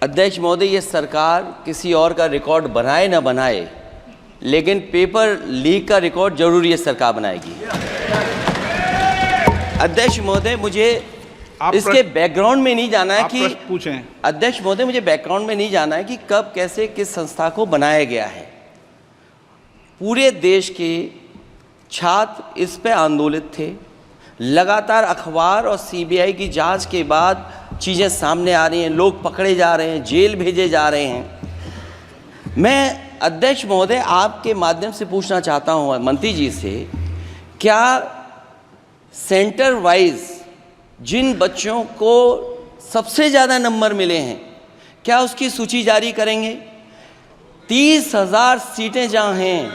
अध्यक्ष महोदय, ये सरकार किसी और का रिकॉर्ड बनाए ना बनाए, लेकिन पेपर लीक का रिकॉर्ड जरूर ये सरकार बनाएगी। अध्यक्ष महोदय, मुझे इसके बैकग्राउंड में नहीं जाना है कि पूछें। अध्यक्ष महोदय, मुझे बैकग्राउंड में नहीं जाना है कि कब कैसे किस संस्था को बनाया गया है। पूरे देश के छात्र इस पे आंदोलित थे। लगातार अखबार और सीबीआई की जांच के बाद चीज़ें सामने आ रही हैं, लोग पकड़े जा रहे हैं, जेल भेजे जा रहे हैं। मैं अध्यक्ष महोदय आपके माध्यम से पूछना चाहता हूँ मंत्री जी से, क्या सेंटर वाइज जिन बच्चों को सबसे ज़्यादा नंबर मिले हैं, क्या उसकी सूची जारी करेंगे? 30,000 सीटें जहाँ हैं,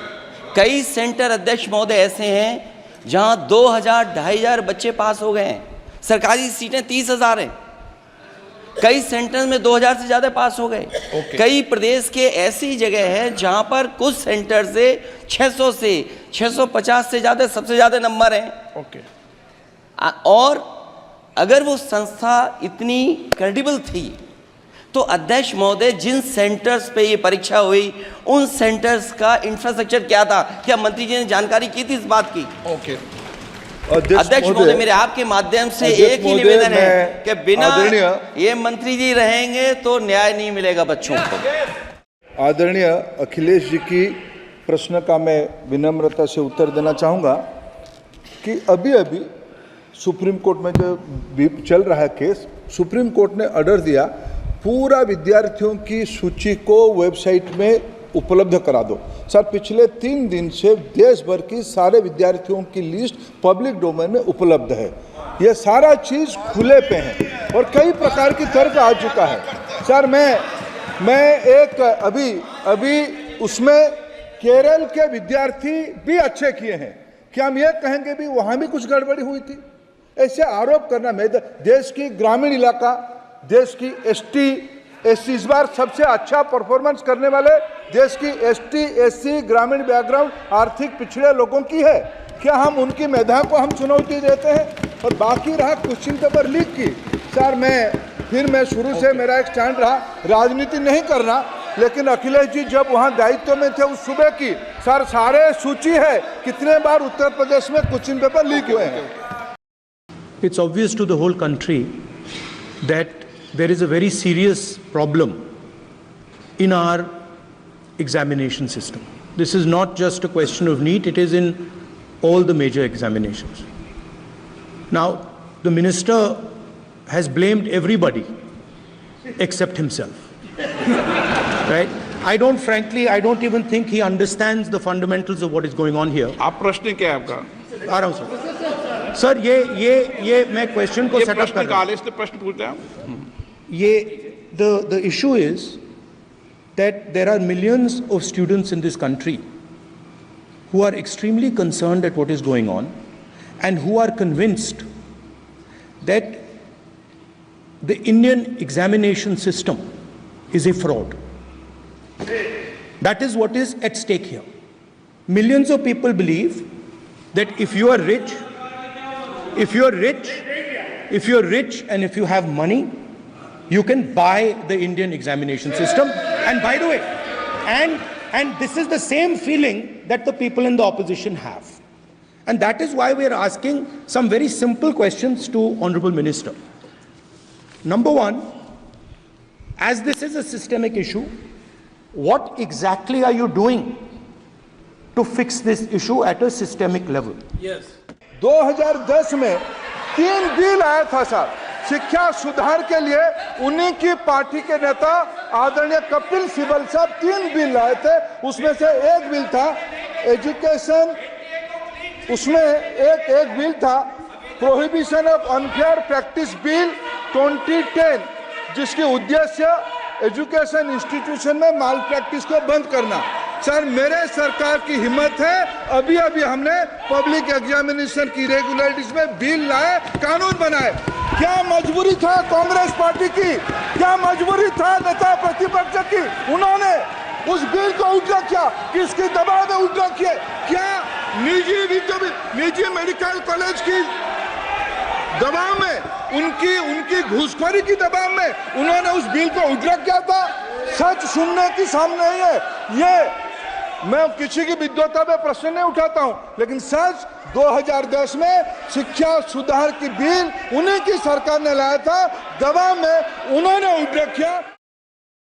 कई सेंटर अध्यक्ष महोदय ऐसे हैं जहाँ 2,000 2,500 बच्चे पास हो गए हैं। सरकारी सीटें 30,000 हैं, कई सेंटर में 2,000 से ज़्यादा पास हो गए। कई प्रदेश के ऐसी जगह है जहाँ पर कुछ सेंटर से 600 से 650 से ज़्यादा सबसे ज़्यादा नंबर हैं। और अगर वो संस्था इतनी क्रेडिबल थी तो अध्यक्ष महोदय जिन सेंटर्स पे ये परीक्षा हुई उन सेंटर्स का इंफ्रास्ट्रक्चर क्या था? क्या मंत्री जी ने जानकारी की थी इस बात की? अध्यक्ष महोदय, मेरे आपके माध्यम से एक ही निवेदन है कि बिना ये मंत्री जी रहेंगे तो न्याय नहीं मिलेगा बच्चों को। आदरणीय अखिलेश जी की प्रश्न का मैं विनम्रता से उत्तर देना चाहूँगा कि अभी अभी सुप्रीम कोर्ट में जो चल रहा है केस, सुप्रीम कोर्ट ने ऑर्डर दिया पूरा विद्यार्थियों की सूची को वेबसाइट में उपलब्ध करा दो। सर, पिछले 3 दिन से देश भर की सारे विद्यार्थियों की लिस्ट पब्लिक डोमेन में उपलब्ध है। ये सारा चीज़ खुले पे है और कई प्रकार की तर्क आ चुका है। सर, मैं एक अभी उसमें केरल के विद्यार्थी भी अच्छे किए हैं, क्या हम ये कहेंगे भी वहाँ भी कुछ गड़बड़ी हुई थी? ऐसे आरोप करना, मैं देश की ग्रामीण इलाका, देश की एसटी इस बार सबसे अच्छा परफॉर्मेंस करने वाले देश की एसटी एससी ग्रामीण बैकग्राउंड आर्थिक पिछड़े लोगों की है। क्या हम उनकी मेधा को हम चुनौती देते हैं? और बाकी रहा क्वेश्चन पेपर लीक की, सर मैं शुरू से मेरा एक स्टैंड रहा राजनीति नहीं करना, लेकिन अखिलेश जी जब वहाँ दायित्व में थे उस सूबे की, सर सारे सूची है कितने बार उत्तर प्रदेश में क्वेश्चन पेपर लीक हुए हैं। It's obvious to the whole country that there is a very serious problem in our examination system. This is not just a question of NEET, it is in all the major examinations. Now, the minister has blamed everybody except himself. Right? I don't even think he understands the fundamentals of what is going on here. आप प्रश्न क्या है आपका? आ रहा हूं sir, ये मैं question को सेटअप कर रहा हूं। इसलिए प्रश्न पूछते हैं। The issue is that there are millions of students in this country who are extremely concerned at what is going on and who are convinced that the Indian examination system is a fraud. That is what is at stake here. Millions of people believe that if you are rich and if you have money, you can buy the Indian examination system. And by the way, and this is the same feeling that the people in the opposition have. And that is why we are asking some very simple questions to Honorable Minister. Number one, as this is a systemic issue, what exactly are you doing to fix this issue at a systemic level? Yes. 2010 में 3 bill आया था sir शिक्षा सुधार के लिए। उन्हीं की party के नेता आदरणीय कपिल सिब्बल साहब 3 बिल लाए थे। उसमें से एक बिल था एजुकेशन, उसमें एक बिल था prohibition of unfair practice bill 2010, जिसकी उद्देश्य एजुकेशन इंस्टीट्यूशन में माल प्रैक्टिस को बंद करना। सर, मेरे सरकार की हिम्मत है, अभी हमने पब्लिक एग्जामिनेशन की रेगुलरिटीज में बिल लाए, कानून बनाए। क्या मजबूरी था कांग्रेस पार्टी की? क्या मजबूरी था नेता प्रतिपक्ष की? उन्होंने उस बिल को उल्टा किया, किसकी दबाव में उल्टा किया? क्या निजी मेडिकल कॉलेज की दबाव में, उनकी घूसखोरी की दबाव में उन्होंने उस बिल को विड्रॉ किया था। सच सुनने की सामने है ये। मैं किसी की विद्वता में प्रश्न नहीं उठाता हूं, लेकिन सच 2010 में शिक्षा सुधार की बिल उन्हीं की सरकार ने लाया था, दबाव में उन्होंने विड्रॉ किया।